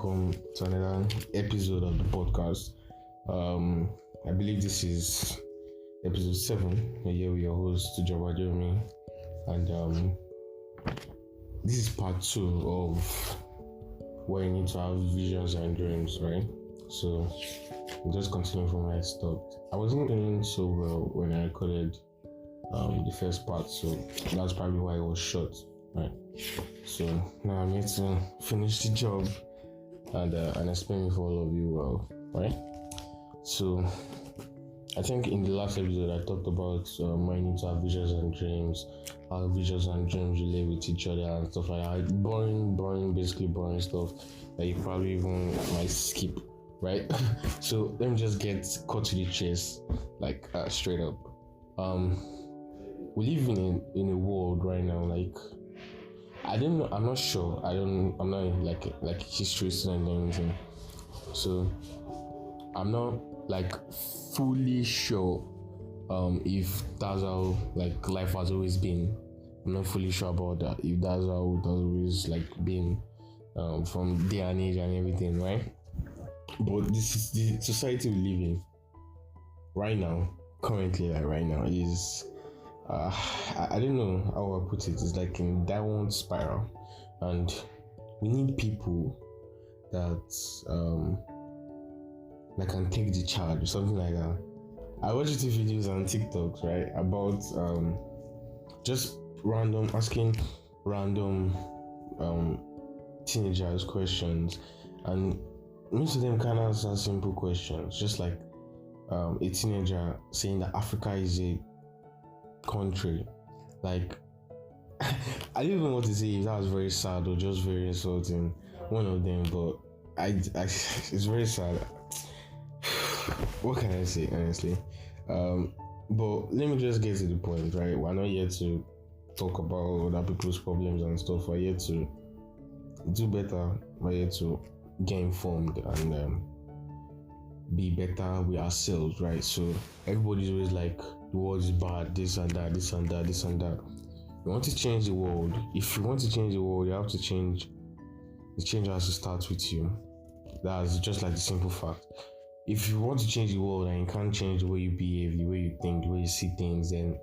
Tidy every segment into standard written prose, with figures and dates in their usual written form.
welcome to another episode of the podcast. I believe this is episode 7. Here with your host, Tujaba Jeremy, and this is part 2 of where you need to have visions and dreams, right? So, just continue from where I stopped. I wasn't doing so well when I recorded the first part, so that's probably why it was short, right? So now I'm here to finish the job and explain it for all of you well, right? So I think in the last episode I talked about why you need to have visions and dreams, how visions and dreams relate with each other and stuff like that. Basically boring stuff that you probably even might skip, right? So let me just get cut to the chase, like straight up. We live in a world right now, like I don't know, I'm not sure. I'm not like a history student or anything. So I'm not like fully sure if that's how like life has always been. I'm not fully sure about that, if that's how it has always like been from day and age and everything, right? But this is the society we live in right now, currently, like right now, is I don't know how I put it. It's like in downward spiral, and we need people that can take the charge, something like that. I watched videos on TikToks, right, about just asking random teenagers questions, and most of them can answer simple questions, just like a teenager saying that Africa is a country. Like I didn't even know what to say, if that was very sad or just very insulting, one of them, but I it's very sad. What can I say, honestly? But let me just get to the point, right? We're not here to talk about other people's problems and stuff. We're here to do better. We're here to get informed and be better with ourselves, right? So everybody's always like, the world is bad, this and that. You want to change the world. If you want to change the world, you have to change. The change has to start with you. That's just like the simple fact. If you want to change the world and you can't change the way you behave, the way you think, the way you see things, then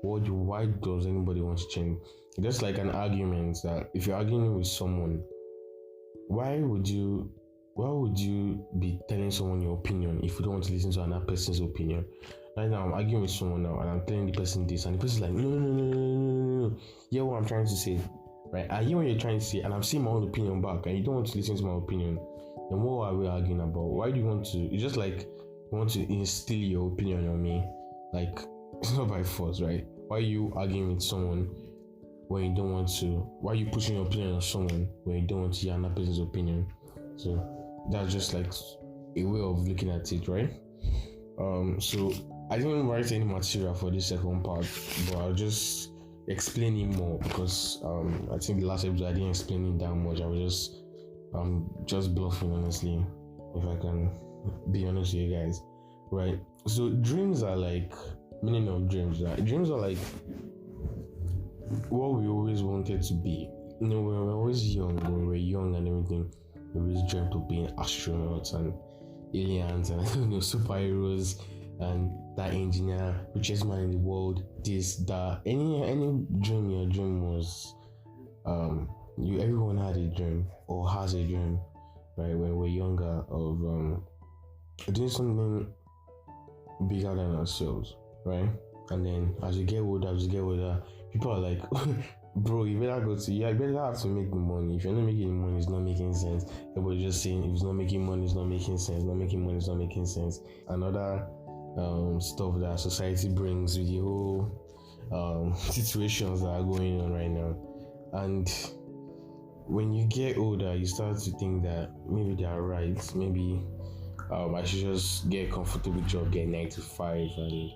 why does anybody want to change? It's just like an argument that if you're arguing with someone, why would you be telling someone your opinion if you don't want to listen to another person's opinion? Right now, I'm arguing with someone now, and I'm telling the person this, and the person's like, no. Hear what I'm trying to say, right? I hear what you're trying to say, and I'm saying my own opinion back, and you don't want to listen to my opinion. Then what are we arguing about? Why do you want to? It's just like you want to instill your opinion on me. Like, it's not by force, right? Why are you arguing with someone when you don't want to? Why are you pushing your opinion on someone when you don't want to hear another person's opinion? So that's just like a way of looking at it, right? So I didn't write any material for this second part, but I'll just explain it more because I think the last episode I didn't explain it that much. I was just bluffing, honestly, if I can be honest with you guys, right? So dreams are like, meaning of dreams, right? Dreams are like what we always wanted to be. You know, when we were always young, when we were young and everything, we always dreamt of being astronauts and aliens and I don't know, superheroes and that engineer, richest man in the world, this, that. Any dream your dream was everyone had a dream or has a dream, right? When we're younger, of doing something bigger than ourselves, right? And then as you get older, people are like, bro, you better have to make the money. If you're not making the money, it's not making sense. Everybody's just saying, if it's not making money, it's not making sense. Another stuff that society brings with the whole situations that are going on right now. And when you get older, you start to think that maybe they are right. Maybe I should just get a comfortable job, get 9 to 5, and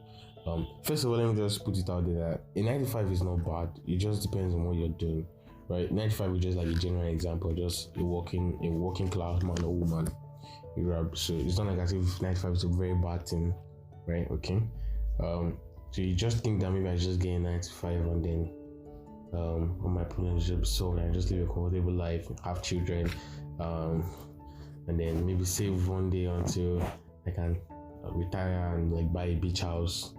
first of all, let me just put it out there that a 9 to 5 is not bad. It just depends on what you're doing, right? 9 to 5 is just like a general example, just a working class man or woman. So it's not like as if 9 to 5 is a very bad thing, right? Okay. So you just think that maybe I just get a 9 to 5 and then all my problems just be solved and I just live a comfortable life, have children, and then maybe save one day until I can retire and like buy a beach house.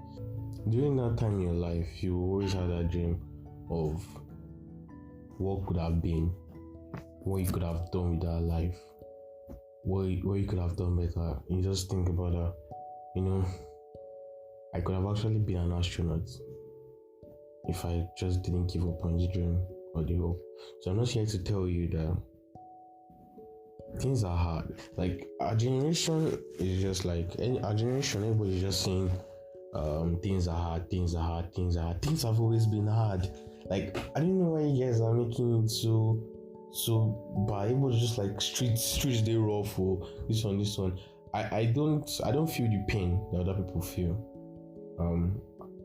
During that time in your life, you always have that dream of what could have been, what you could have done with that life, what you could have done better. You just think about that, I could have actually been an astronaut if I just didn't give up on the dream or the hope. So I'm not here to tell you that things are hard. Like our generation is just like our generation, everybody's just saying things are hard. Things have always been hard. Like I don't know why you guys are making it so bad. Everybody's just like streets they rough for this one. I don't feel the pain that other people feel.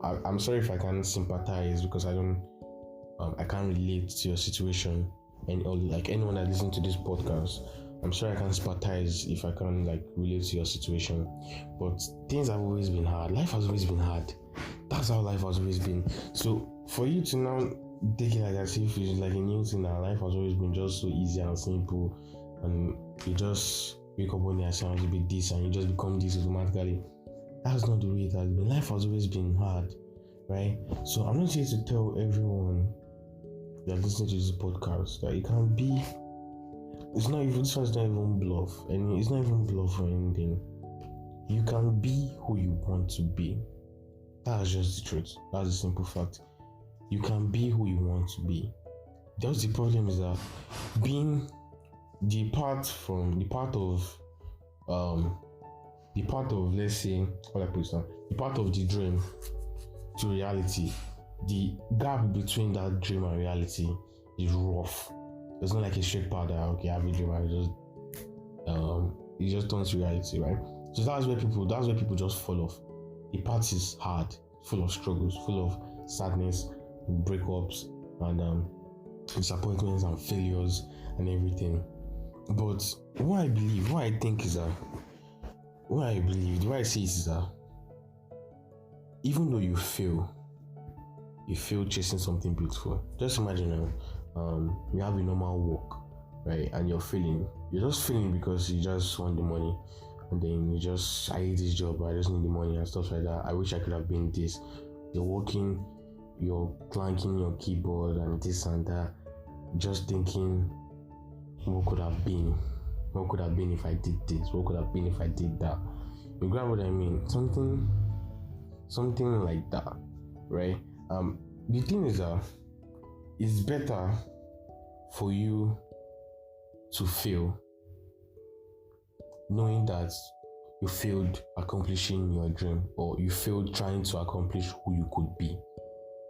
I'm sorry if I can't sympathize because I can't relate to your situation, and or like anyone that listens to this podcast. I'm sorry I can't sympathize if I can't like relate to your situation, but things have always been hard. Life has always been hard. That's how life has always been. So for you to now take it like as if it's like a new thing that life has always been just so easy and simple, and you just wake up one day and say I want to be this, and you just become this automatically. That's not the way it has been. Life has always been hard, right? So I'm not here to tell everyone that listening to this podcast that it can be. It's not even, this one's not even bluff, and it's not even bluff or anything. You can be who you want to be. That's just the truth. That's the simple fact. You can be who you want to be. Just the problem is that being the part of let's say what I put down, the part of the dream to reality, the gap between that dream and reality is rough. It's not like a straight path that okay, I have a dream and it just turns to reality, right? So that's where people just fall off. The path is hard, full of struggles, full of sadness, breakups, and disappointments and failures and everything. But what I see is that even though you fail chasing something beautiful. Just imagine you have a normal work, right? And you're just failing because you just want the money, and then I hate this job, I just need the money and stuff like that. I wish I could have been this. You're working, you're clanking your keyboard and this and that, just thinking what could have been if I did this, what could have been if I did that. You grab what I mean? Something like that, right? The thing is that it's better for you to fail knowing that you failed accomplishing your dream, or you failed trying to accomplish who you could be,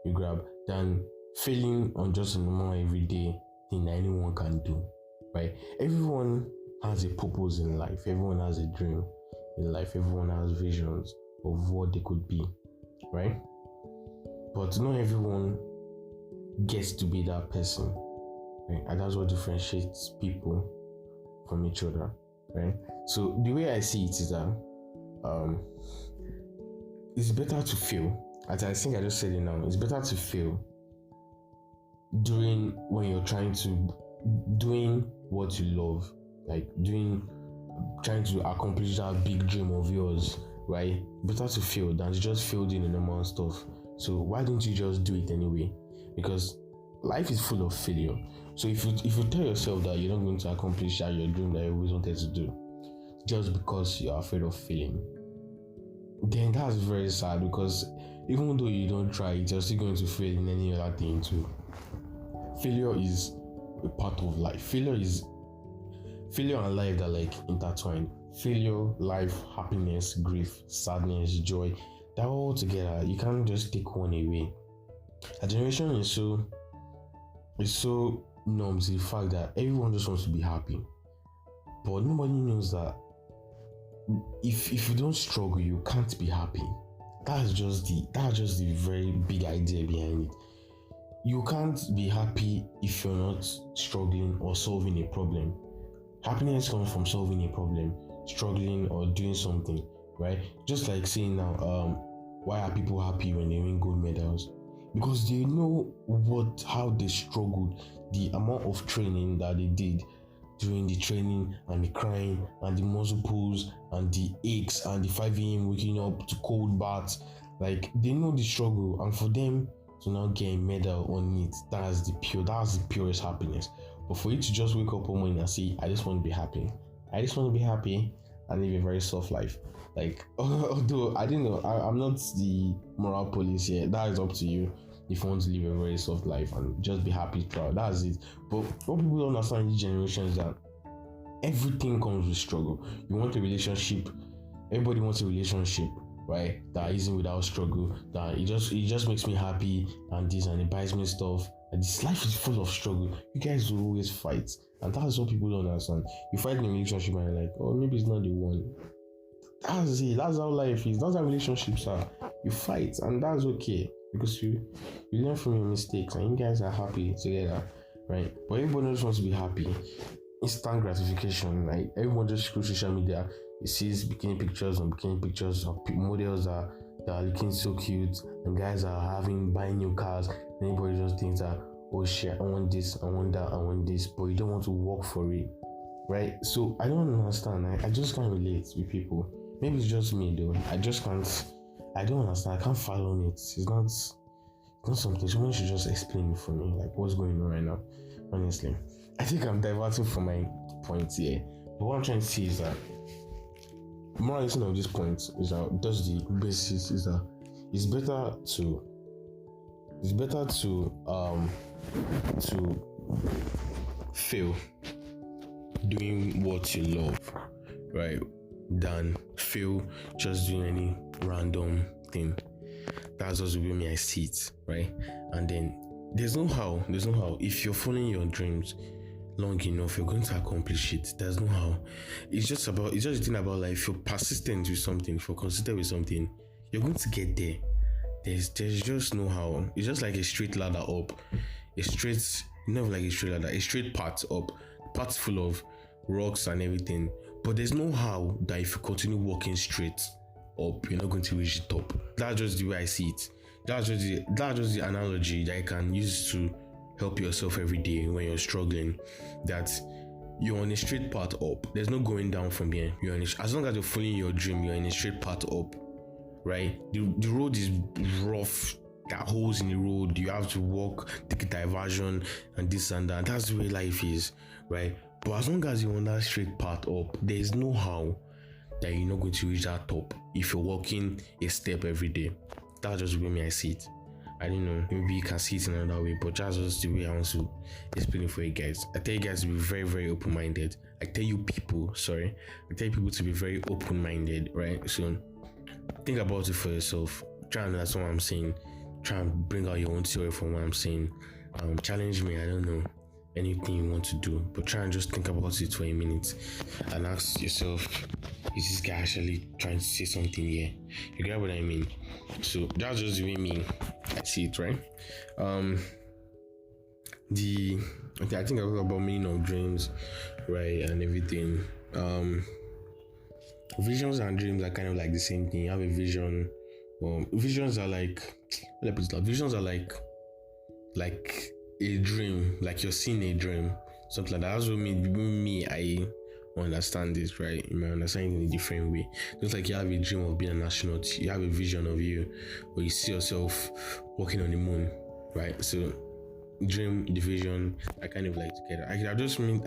you grab, than failing on just a normal everyday thing that anyone can do, right? Everyone has a purpose in life, everyone has a dream in life, everyone has visions of what they could be, right? But not everyone gets to be that person, right? And that's what differentiates people from each other, right? So the way I see it is that it's better to fail. As I think I just said it now, it's better to fail doing what you love, like trying to accomplish that big dream of yours, right? Better to fail than to just fail doing the normal stuff. So why don't you just do it anyway? Because life is full of failure. So if you tell yourself that you're not going to accomplish that your dream that you always wanted to do, just because you're afraid of failing, then that's very sad, because even though you don't try it, you're still going to fail in any other thing too. Failure is a part of life. Failure and life are like intertwined. Failure, life, happiness, grief, sadness, joy, they're all together. You can't just take one away. Our generation is so numb to the fact that everyone just wants to be happy, but nobody knows that if you don't struggle, you can't be happy. That's just the very big idea behind it. You can't be happy if you're not struggling or solving a problem. Happiness comes from solving a problem, struggling or doing something, right? Just like saying now, why are people happy when they win gold medals? Because they know how they struggled, the amount of training that they did, during the training and the crying and the muscle pulls and the aches and the 5 a.m. waking up to cold baths. Like, they know the struggle, and for them to not get a medal on it, that's the purest happiness. But for you to just wake up one morning and say, I just want to be happy, and live a very soft life. Like, although I don't know, I'm not the moral police here. That is up to you if you want to live a very soft life and just be happy, proud. That's it. But what people don't understand in this generation is that everything comes with struggle. You want a relationship, everybody wants a relationship, right? That isn't without struggle. That it just makes me happy and this, and it buys me stuff. And this life is full of struggle. You guys will always fight, and that's what people don't understand. You fight in a relationship and you're like, oh, maybe it's not the one. That's it. That's how life is. That's how relationships are. You fight, and that's okay, because you learn from your mistakes, and you guys are happy together, right? But everybody just wants to be happy. Instant gratification, right? Everyone just goes to social media. It sees bikini pictures of models that are looking so cute, and guys are buying new cars. And everybody just thinks that, oh shit, I want this, I want that, I want this, but you don't want to work for it, right? So I don't understand. I just can't relate with people. Maybe it's just me though. I don't understand. I can't fathom it. It's not something. Someone should just explain it for me, like what's going on right now. Honestly, I think I'm diverting from my point here. But what I'm trying to say is that moralizing of this point is that that's the basis, is that it's better to fail doing what you love, right, than fail just doing any random thing. That's just the way I see it, right? And then there's no how. If you're following your dreams long enough, you're going to accomplish it. There's no how. It's just the thing about life. If you're persistent with something, if you're consistent with something, you're going to get there. There's just no how. It's just like a straight ladder up. A straight path up. Path full of rocks and everything. But there's no how that if you continue walking straight up, you're not going to reach the top. That's just the way I see it. That's just the analogy that I can use to help yourself every day when you're struggling. That you're on a straight path up. There's no going down from here. As long as you're following your dream, you're in a straight path up, right? The road is rough. There are holes in the road. You have to walk, take a diversion, and this and that. That's the way life is, right? But as long as you're on that straight path up, there's no how that you're not going to reach that top if you're walking a step every day. That's just the way I see it. I don't know, maybe you can see it in another way, but that's just the way I want to explain it for you guys. I tell you guys to be very, very open-minded. I tell you people to be very open-minded, right? So think about it for yourself. Try and understand what I'm saying. Try and bring out your own theory from what I'm saying. Challenge me, I don't know, anything you want to do, but try and just think about it for a minute and ask yourself, is this guy actually trying to say something here? You get what I mean? So that's just the way I see it, right? I think I talked about meaning of dreams, right, and everything. Visions and dreams are kind of like the same thing. You have a vision. Visions are like a dream, like you're seeing a dream, something like that. That's what me I understand this, right? You might understand it in a different way. Just like you have a dream of being an astronaut, you have a vision of you where you see yourself walking on the moon, right? So dream, the vision are kind of like together. I just mean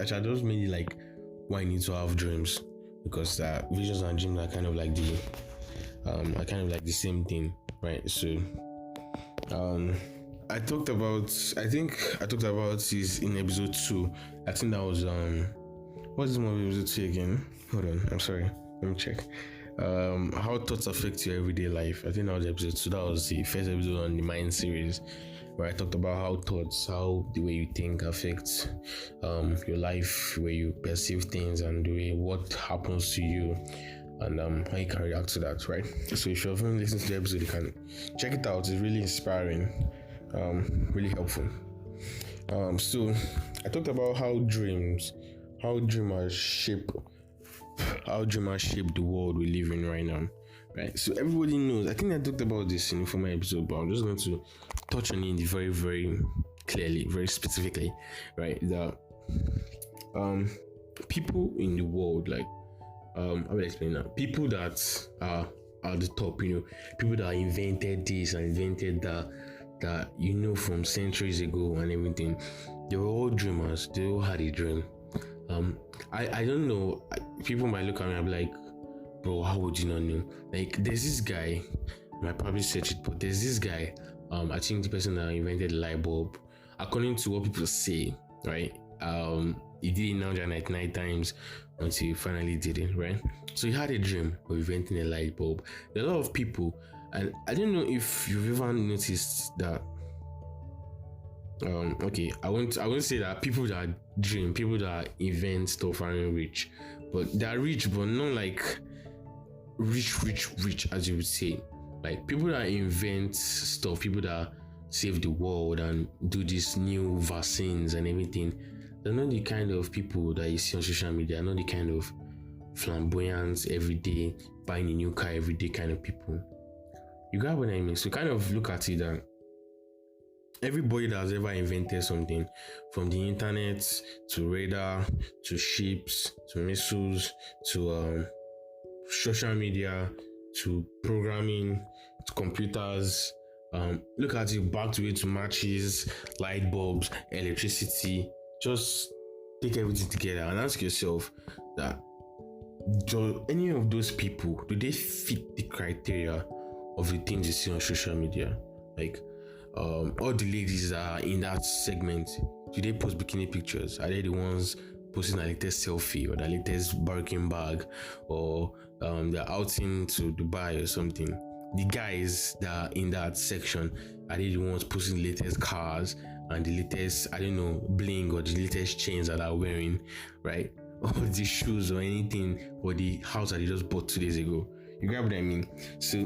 like why I need to have dreams, because visions and dreams are kind of like the same thing, right? So I talked about this in episode 2. I think that was what's this movie episode 2 again? Hold on, I'm sorry, let me check. How thoughts affect your everyday life. I think that was episode 2. That was the first episode on the mind series, where I talked about how the way you think affects your life, the way you perceive things, and the way what happens to you, and how you can react to that, right? So if you haven't listened to the episode, you can check it out. It's really inspiring, really helpful. So I talked about how dreamers shape the world we live in right now, right? So everybody knows. I think I talked about this in a former episode, but I'm just going to touch on it very, very clearly, very specifically, right? That people in the world, like I will explain now. People that are at the top, people that invented this and invented that from centuries ago and everything. They were all dreamers. They all had a dream. I don't know. People might look at me and be like, bro, how would you not know? Like, there's this guy, I might probably search it, but there's this guy, I think the person that invented the light bulb, according to what people say, right? He did it now like 9 times until he finally did it, right? So he had a dream of inventing a light bulb. There are a lot of people, and I don't know if you've ever noticed that. Okay, I won't say that people that dream, people that invent stuff aren't rich, but they are rich, but not like rich as you would say. Like, people that invent stuff, people that save the world and do these new vaccines and everything, they're not the kind of people that you see on social media. They're not the kind of flamboyant, everyday, buying a new car everyday kind of people. You got what I mean? So kind of look at it that everybody that has ever invented something, from the internet to radar to ships to missiles to social media to programming to computers, look at it back to it, to matches, light bulbs, electricity. Just take everything together and ask yourself that, do any of those people, do they fit the criteria of the things you see on social media? Like, all the ladies that are in that segment, do they post bikini pictures? Are they the ones posting the latest selfie or the latest Birkin bag, or they're outing to Dubai or something? The guys that are in that section, are they the ones posting the latest cars and the latest, I don't know, bling or the latest chains that they're wearing, right? Or the shoes or anything, or the house that they just bought 2 days ago? You get what I mean? So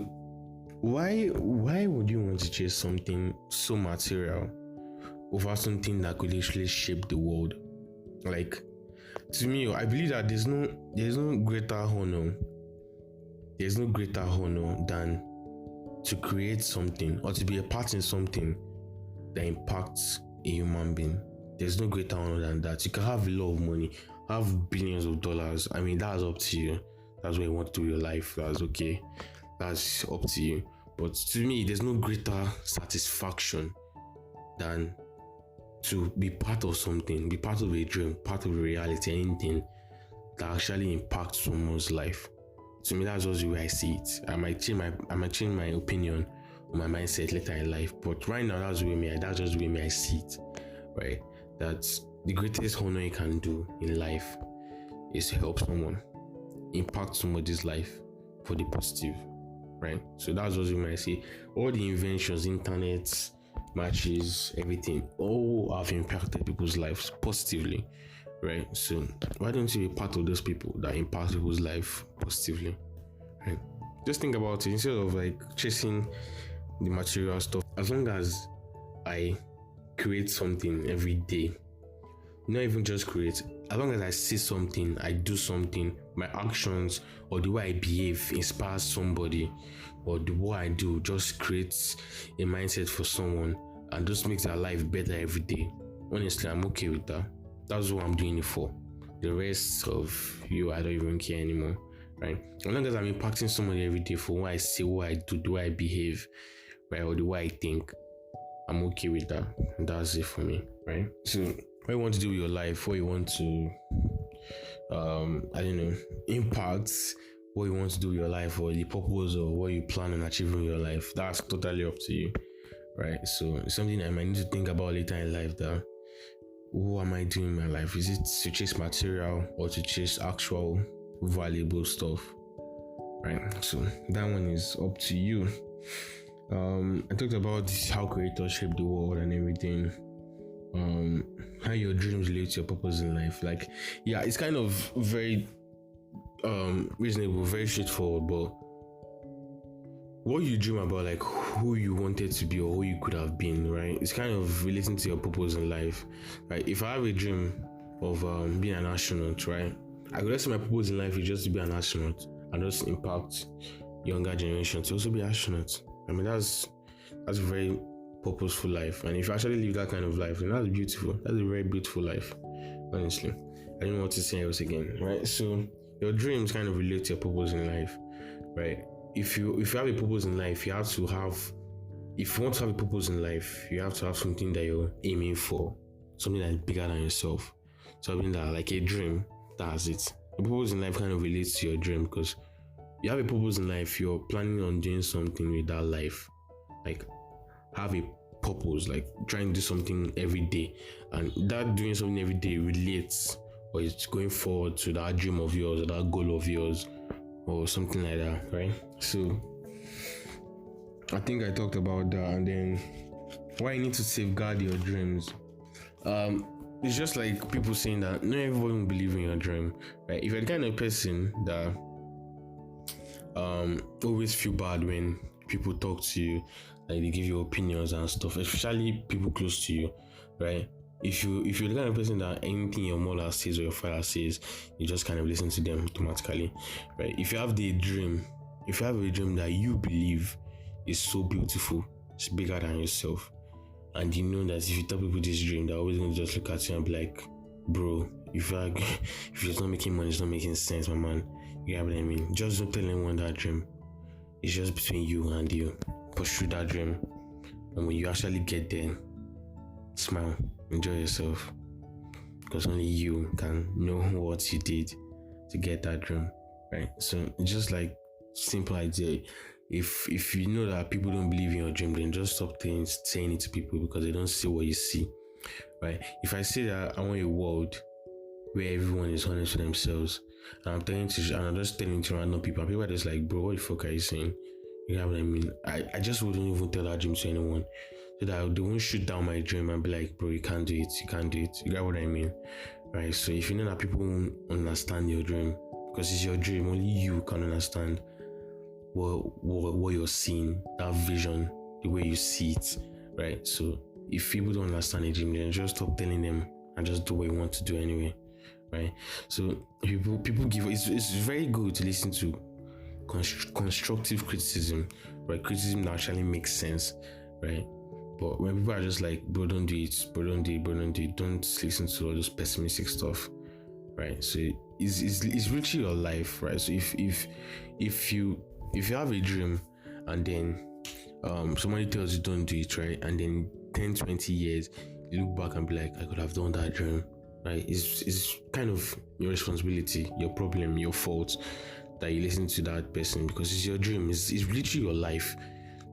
why would you want to chase something so material over something that could literally shape the world? Like, to me, I believe that there's no greater honor. There's no greater honor than to create something or to be a part in something that impacts a human being. There's no greater honor than that. You can have a lot of money, have billions of dollars. I mean, that's up to you. That's what you want to do with your life. That's okay. That's up to you. But to me, there's no greater satisfaction than to be part of something, be part of a dream, part of a reality, anything that actually impacts someone's life. To me, that's just the way I see it. I might change my opinion or my mindset later in life, but right now that's just the way I see it. Right? That's the greatest honor you can do in life is to help someone, impact somebody's life for the positive. Right? So that's what I see. All the inventions, internet, matches, everything, all have impacted people's lives positively. Right? So why don't you be part of those people that impact people's life positively? Right? Just think about it. Instead of like chasing the material stuff, as long as I create something every day, not even just create, as long as I see something, I do something, my actions or the way I behave inspires somebody, or the what I do just creates a mindset for someone and just makes their life better every day. Honestly, I'm okay with that. That's what I'm doing it for. The rest of you, I don't even care anymore, right? As long as I'm impacting somebody every day for what I say, what I do, the way I behave, right, or the way I think, I'm okay with that. And that's it for me, right? So what you want to do with your life, what you want to, impact, what you want to do with your life, or the purpose or what you plan on achieving in your life, that's totally up to you, right? So it's something I might need to think about later in life, that what am I doing in my life? Is it to chase material or to chase actual valuable stuff, right? So that one is up to you. I talked about how creators shape the world and everything, how your dreams relate to your purpose in life. Like, yeah, it's kind of very reasonable, very straightforward, but what you dream about, like who you wanted to be or who you could have been, right? It's kind of relating to your purpose in life, right? If I have a dream of being an astronaut, right, I could say my purpose in life is just to be an astronaut and just impact younger generations to also be astronauts. I mean, that's a very purposeful life, and if you actually live that kind of life, then that's beautiful. That's a very beautiful life, honestly. I don't know what to say else again, right? So your dreams kind of relate to your purpose in life, right? If you have a purpose in life, you have to have. If you want to have a purpose in life, you have to have something that you're aiming for, something that is bigger than yourself, something that, like a dream, that's it. A purpose in life kind of relates to your dream because you have a purpose in life, you're planning on doing something with that life, like have a purpose, like trying to do something every day, and that doing something every day relates or it's going forward to that dream of yours or that goal of yours or something like that, right? So I think I talked about that. And then why you need to safeguard your dreams. It's just like people saying that not everyone will believe in your dream, right? If you're the kind of person that always feel bad when people talk to you, like they give you opinions and stuff, especially people close to you, right? If you're the kind of person that anything your mother says or your father says, you just kind of listen to them automatically, right? If you have a dream that you believe is so beautiful, it's bigger than yourself, and you know that if you tell people this dream, they're always going to just look at you and be like, bro, if it's not making money, it's not making sense, my man. You get what I mean? Just don't tell anyone that dream. It's just between you and you. Pursue that dream, and when you actually get there, smile, enjoy yourself, because only you can know what you did to get that dream, right? So just like simple idea. If you know that people don't believe in your dream, then just stop saying it to people because they don't see what you see, right? If I say that I want a world where everyone is honest with themselves, and I'm just telling to random people, and people are just like, bro, what the fuck are you saying? You know what I mean? I just wouldn't even tell that dream to anyone, so that they won't shoot down my dream and be like, bro, you can't do it. You get what I mean? Right? So if you know that people won't understand your dream, because it's your dream, only you can understand what you're seeing, that vision, the way you see it, right? So if people don't understand a dream, then just stop telling them and just do what you want to do anyway, right? So people give, it's very good to listen to constructive criticism, right? Criticism that actually makes sense, right? But when people are just like, bro, don't do it, bro, don't do it, don't listen to all those pessimistic stuff, right? So it's really your life, right? So if you have a dream and then somebody tells you don't do it, right? And then 10-20 years you look back and be like, I could have done that dream, right? It's kind of your responsibility, your problem, your fault that you listen to that person, because it's your dream. It's literally your life.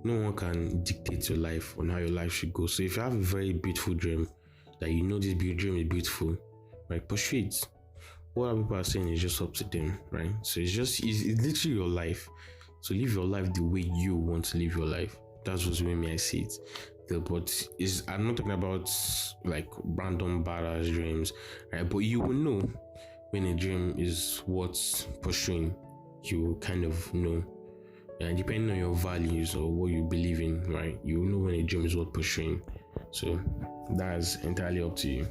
No one can dictate your life on how your life should go. So if you have a very beautiful dream that you know this dream is beautiful, right, pursue it. What other people are saying is just up to them, right? So it's literally your life. So live your life the way you want to live your life. That's what's the way I see it. But I'm not talking about like random badass dreams, right? But you will know when a dream is worth pursuing. You kind of know, and depending on your values or what you believe in, right, you will know when a dream is worth pursuing. So that's entirely up to you.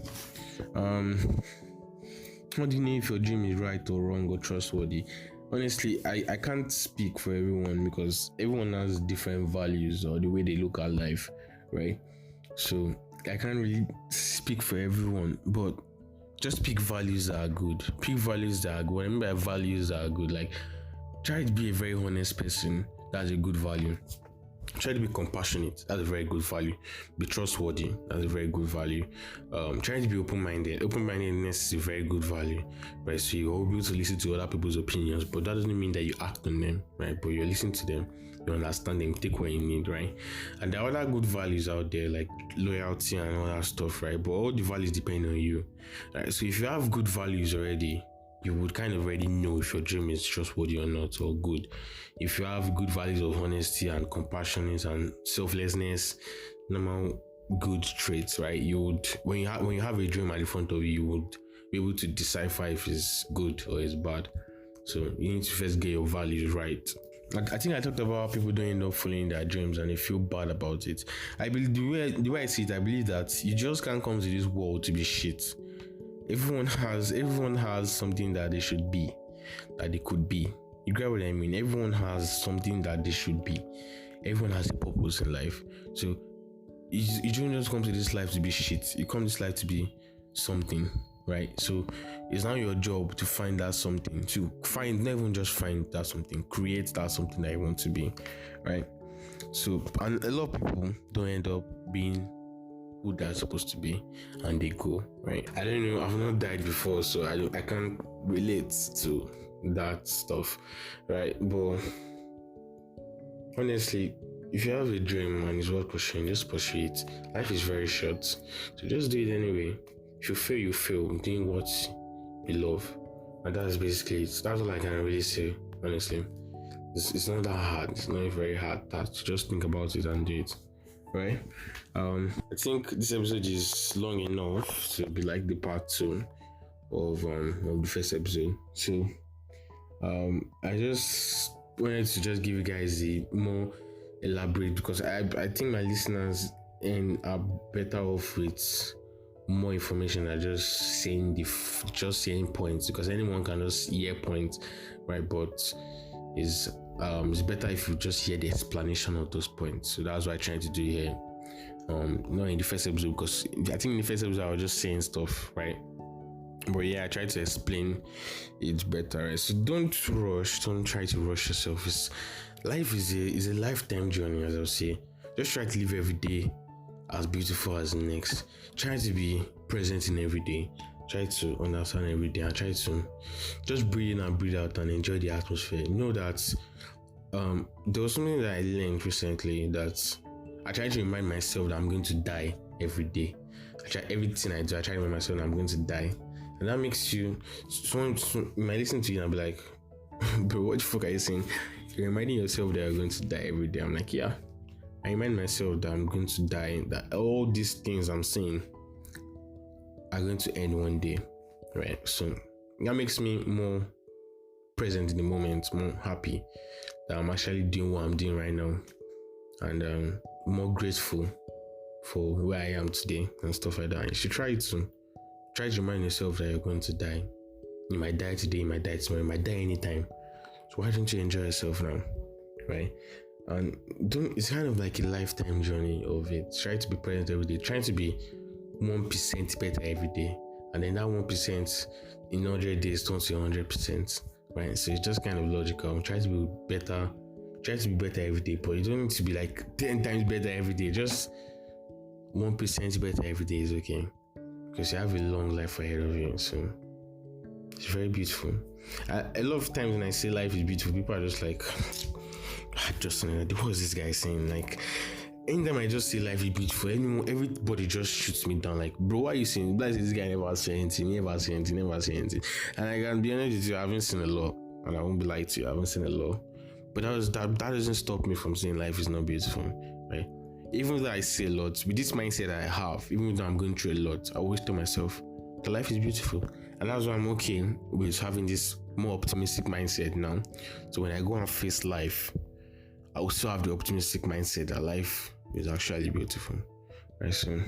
How do you know if your dream is right or wrong or trustworthy? Honestly, I can't speak for everyone because everyone has different values or the way they look at life, right? So I can't really speak for everyone, but just pick values that are good. Pick values that are good. What I mean by values that are good, like try to be a very honest person. That's a good value. Try to be compassionate. That's a very good value. Be trustworthy. That's a very good value. Try to be open-minded. Open-mindedness is a very good value, right? So you're able to listen to other people's opinions, but that doesn't mean that you act on them, right? But you listen to them, you understand them, take what you need, right? And there are other good values out there like loyalty and all that stuff, right? But all the values depend on you, right? So if you have good values already, you would kind of already know if your dream is trustworthy or not, or good. If you have good values of honesty and compassion and selflessness, normal good traits, right? You would, when you have a dream at the front of you, you would be able to decipher if it's good or it's bad. So you need to first get your values right. I think I talked about how people don't end up following their dreams and they feel bad about it. I believe the way I see it, I believe that you just can't come to this world to be shit. Everyone has something that they should be, that they could be. You get what I mean? Everyone has something that they should be. Everyone has a purpose in life. So you don't just come to this life to be shit. You come to this life to be something, right? So it's now your job to find that something, to find, not even just find that something, create that something that you want to be, right? So, and a lot of people don't end up being who they're supposed to be, and they go, right? I don't know, I've not died before, so I can't relate to that stuff, right? But honestly, if you have a dream and it's worth pursuing, just pursue it. Life is very short, so just do it anyway. If you fail, you fail doing what you love, and that's basically it. That's all I can really say, honestly. It's not that hard. It's not a very hard task. Just think about it and do it, right? I think this episode is long enough to be like the part 2 of the first episode. So I just wanted to just give you guys the more elaborate, because I think my listeners are better off with more information than just saying points, because anyone can just hear points, right? But it's better if you just hear the explanation of those points. So that's what I'm trying to do here. Not in the first episode, because I think in the first episode I was just saying stuff, right? But yeah, I try to explain it better. Right? So don't try to rush yourself. Life is a lifetime journey, as I'll say. Just try to live every day as beautiful as the next. Try to be present in every day. Try to understand every day, and try to just breathe in and breathe out and enjoy the atmosphere. You know that there was something that I learned recently, that I try to remind myself that I'm going to die every day. Everything I do, I try to remind myself that I'm going to die. And that makes you, someone might listen to you and be like, bro, what the fuck are you saying? You're reminding yourself that you're going to die every day. I'm like, yeah. I remind myself that I'm going to die, that all these things I'm saying are going to end one day, right? So that makes me more present in the moment, more happy that I'm actually doing what I'm doing right now, and more grateful for where I am today and stuff like that. You should try to remind yourself that you're going to die. You might die today, you might die tomorrow, you might die anytime. So why don't you enjoy yourself now, right? And it's kind of like a lifetime journey of it. Try to be present every day, trying to be 1% better every day, and then that 1% in 100 days turns to 100%, right? So it's just kind of logical. Try to be better every day, but you don't need to be like 10 times better every day. Just 1% better every day is okay, because you have a long life ahead of you. So it's very beautiful. A lot of times when I say life is beautiful, people are just like, what is this guy saying? Like, anytime I just say life is beautiful, everybody just shoots me down. Like, bro, why are you saying? Like, this guy never say anything. And I can be honest with you, I haven't seen a lot, and I won't be lying to you, I haven't seen a lot. But that doesn't stop me from saying life is not beautiful, right? Even though I say a lot, with this mindset I have, even though I'm going through a lot, I always tell myself that life is beautiful. And that's why I'm okay with having this more optimistic mindset now. So when I go and face life, I also have the optimistic mindset that life is actually beautiful, right? So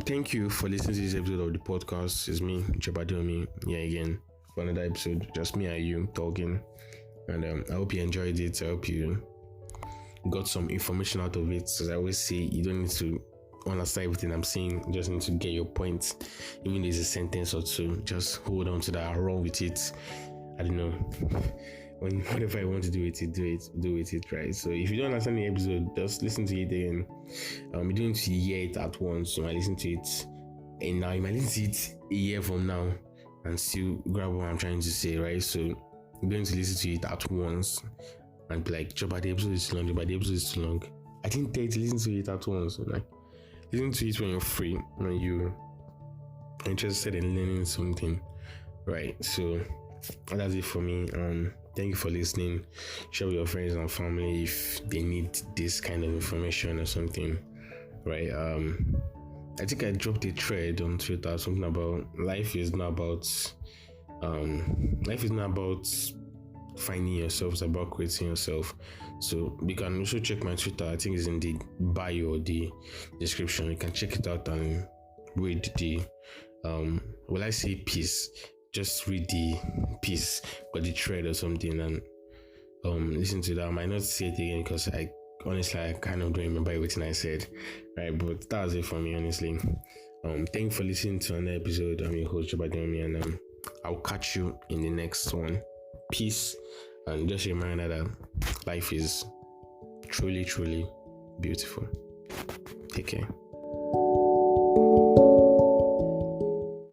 thank you for listening to this episode of the podcast. It's me, Jabadomi, here again for another episode, just me and you talking. And I hope you enjoyed it. I hope you got some information out of it. As I always say, you don't need to understand everything I'm saying, you just need to get your point. Even if there's a sentence or two, just hold on to that, run with it. I don't know. Whatever I want to do with it, do with it, right? So if you don't understand the episode, just listen to it again. You don't need to hear it at once. You might listen to it, and now you might listen to it a year from now and still grab what I'm trying to say, right? So you're going to listen to it at once and be like, Joba, the episode is too long. Joba, the episode is too long. I didn't tell you to listen to it at once. Like, listen to it when you're free, when you're interested in learning something, right? So that's it for me. Thank you for listening. Share with your friends and family if they need this kind of information or something, right? I think I dropped a thread on Twitter, something about life is not about finding yourself, it's about creating yourself. So you can also check my Twitter. I think it's in the bio or the description. You can check it out and read the will I say piece? Just read the piece or the thread or something and listen to that. I might not say it again because I kind of don't remember everything I said, right? But that's it for me, honestly. Thank you for listening to another episode. I'm your host Jobadomi, and I'll catch you in the next one. Peace, and just a reminder that life is truly, truly beautiful. Take care.